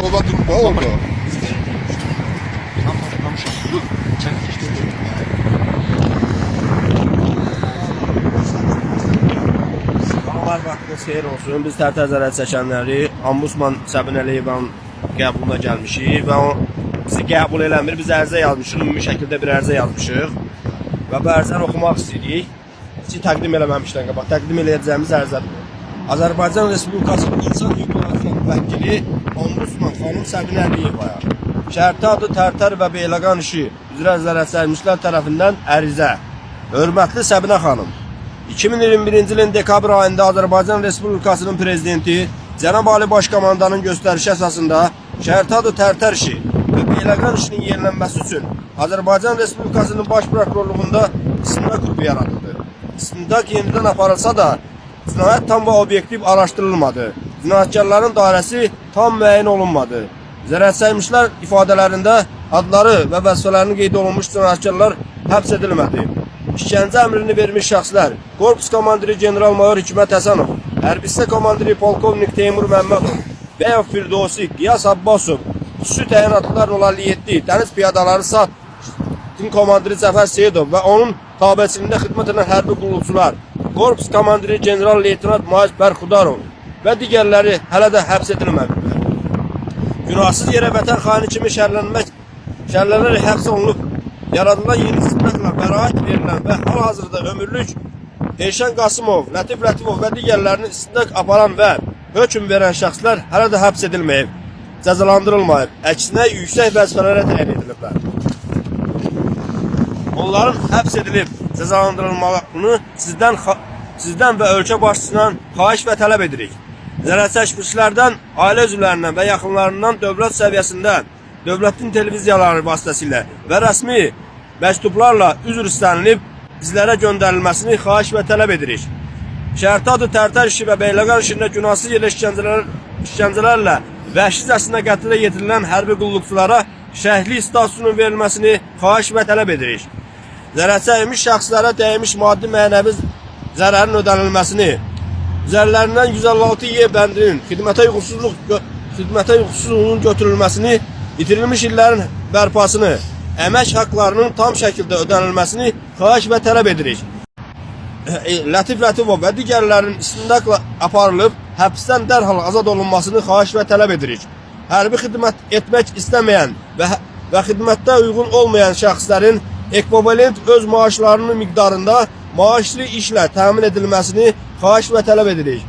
Baba durma oldu. Salamlar, vaxtınız xeyir olsun. Biz Tərtər zərər çəkənləri Ombudsman Səbinə Əliyevənin qəbuluna gəlmişik və o bizi qəbul eləmir. Biz ərizə yazmışıq, ümumi şəkildə bir ərizə yazmışıq və bu ərizəni oxumaq istəyirik. Heç təqdim eləməmişdən qabaq təqdim eləyəcəyimiz ərizədir. Azərbaycan Respublikasının İnsan Hüquqları Müvəkkili Ombudsman xanım Səbinə Əliyevaya şərti adı Tərtər və Beyləqan işi üzrə zərərçəkmişlər tərəfindən ərizə. Hörmətli Səbinə xanım, 2021-ci ilin dekabr ayında Azərbaycan Respublikasının prezidenti Cənab Ali Başkomandanın göstərişi əsasında şərti adı Tərtər işi və Beyləqan işinin yenilənməsi üçün Azərbaycan Respublikasının Baş Prokurorluğunda istintaq qrupu yaradıldı. İstintaq yenidən aparılsa da cinayət tam və obyektiv araşdırılmadı. Cinayətkarların dairəsi tam müəyyən olunmadı. Zərərçəkmişlər ifadələrində adları və vəzifələrini qeyd olunmuş cinayətkarlar həbs edilmədi. İşgəncə əmrini vermiş şəxslər Korpus komandiri General Mayor Hikmət Həsənov, Hərbi hissə komandiri Polkovnik Teymur Məmmədov, Bəyov Firdovsi, Qiyas Abbasov, xüsusi təyinatlılar 057, Dəniz Piyadaları SAT komandiri Cəfər Seyidov və onun tabiçiliyində xidmət edən hərbi qulluqçular, Korpus komandiri General Leytenant Maiz Bərxudarov və digərləri hələ də həbs edilməlidir. Günahsız yerə vətən xaini kimi şərlənərək həbs olunub, yaradılan yeni istintaqla bəraət verilən və hal-hazırda ömürlük Eşən Qasımov, Lətif Lətifov və digərlərini istintaq aparan və hökm verən şəxslər hələ də həbs edilməyib, cəzalandırılmayıb, əksinə yüksək vəzifələrə təyin ediliblər. Onların həbs edilib, cəzalandırılmalarını sizdən və ölkə başçısından xahiş və tələb edirik. Zərərçəkmişlərdən, ailə üzvlərindən və yaxınlarından dövlət səviyyəsində, dövlətin televiziyaları vasitəsilə və rəsmi məktublarla üzr istənilib, bizlərə göndərilməsini xahiş və tələb edirik. Şərti adı Tərtər işi və Beyləqan işində günahsız yerə işgəncələrlə vəhşicəsinə qətlə yetirilən hərbi qulluqçulara şəhidlik statusunun verilməsini xahiş və tələb edirik. Zərərçəkmiş şəxslərə dəymiş maddi mənəvi zərərin ödənilməsini, üzərlərindən 156 bəndinin xidmətə yuxusuzluğunun götürülməsini, itirilmiş illərin bərpasını, əmək haqlarının tam şəkildə ödənilməsini xahiş və tələb edirik. Lətif Lətifov və digərlərinin istintaqla aparılıb, həbsdən dərhal azad olunmasını xahiş və tələb edirik. Hərbi xidmət etmək istəməyən və xidmətdə uyğun olmayan şəxslərin ekvivalent öz maaşlarının miqdarında maaşlı işlə təmin edilməsini xahiş və tələb edirik.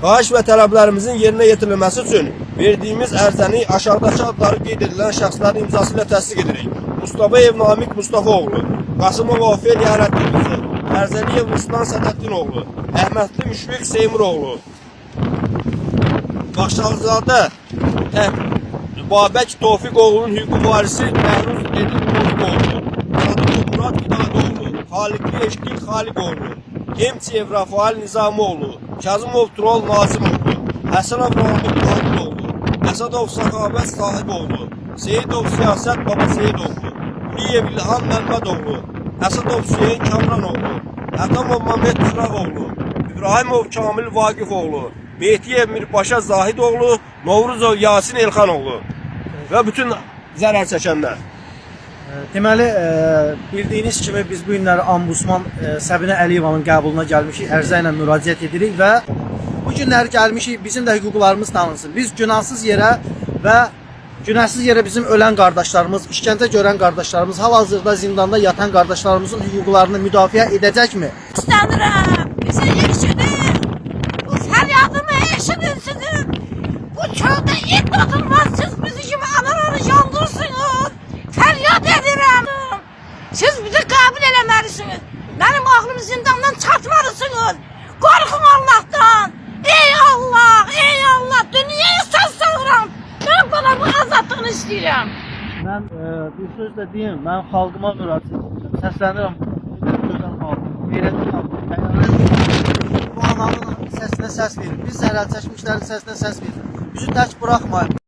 Xahiş və tələblərimizin yerinə yetirilməsi üçün verdiyimiz ərizəni aşağıdakı adları qeyd edilən şəxslərin imzası ilə təsdiq edirik. Mustafayev Namiq Mustafaoğlu, Qasımov Ofeliya Ərəddinqızı, Ərzəliyev Ruslan Sədəddinoğlu, Əhmədli Müşfiq Seymuroğlu, Başçalızadə Babək Tofiqoğlu'nun hüquq varisi Məhruz Edil Tofiqoğlu, Qadıqlı Murad İdadoğlu, Xalikli Eşqil Xalikoğlu, Emçiyev Rafael Nizamoğlu, Kazımov Turol Nazimoğlu, Həsənov Rahmet Qadıloğlu, Əsədov Səxavət Sahiboğlu, Seyidov Siyasət Baba Seyidoğlu, Quliyev İlhan Məhmədoğlu, Əsədov Hüseyin Kamranoğlu, Ətamov Məhməd Tırağoğlu, İbrahimov Kamil Vaqifoğlu, Mehdiyev Mirpaşa Zahidoğlu, Novruzov Yasin Elxanoğlu və bütün zərər çəkənlər. Deməli, bildiyiniz kimi biz bu günləri Ombudsman Səbinə Əliyevanın qəbuluna gəlmişik, ərizə ilə müraciət edirik və bu günləri gəlmişik, bizim də hüquqlarımız tanınsın. Biz günahsız yerə və günahsız yerə bizim ölən qardaşlarımız, işgəncə görən qardaşlarımız, hal-hazırda zindanda yatan qardaşlarımızın hüquqlarını müdafiə edəcəkmi? İstənirəm, bizi eşidin, bu fəryadımı eşidin sizin, bu çöldə it tutulmaz, siz bizi kimi anaları yandırsınız, fəryad edirəm. Siz bizi qəbul eləməlisiniz, mənim ağlım zindandan çatmalısınız, qorxun Allah'tan, ey Allah, ey Allah, dünyaya söz sağıram, mən balamı azadlığını istəyirəm. Mən bir söz də deyim, mən xalqıma müraciət edirəm, səslənirəm, gözəl xalqım, qeyrətli xalqım. Bu anamın səsinə səs verin, biz zərər çəkmişlərin səsinə səs verin, bizi tək buraxmayın.